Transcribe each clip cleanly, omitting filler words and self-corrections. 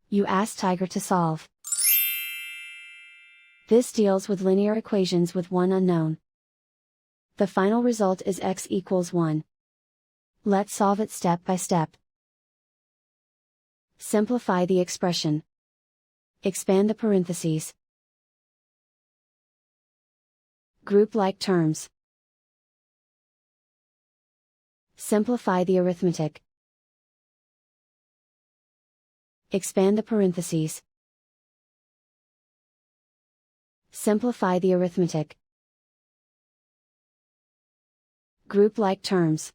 You ask Tiger to solve. This deals with linear equations with one unknown. The final result is x equals 1. Let's solve it step by step. Simplify the expression. Expand the parentheses. Group like terms. Simplify the arithmetic. Expand the parentheses. Simplify the arithmetic. Group like terms.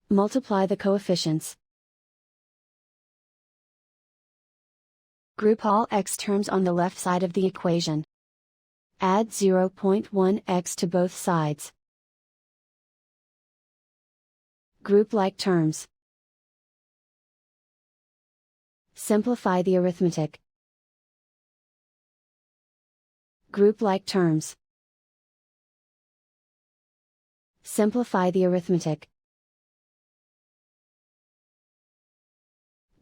Multiply the coefficients. Group all x terms on the left side of the equation. Add 0.1x to both sides. Group like terms. Simplify the arithmetic. Group like terms. Simplify the arithmetic.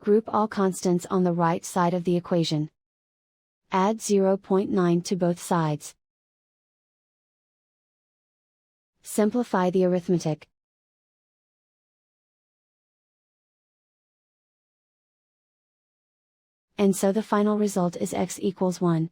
Group all constants on the right side of the equation. Add 0.9 to both sides. Simplify the arithmetic. And so the final result is x equals 1.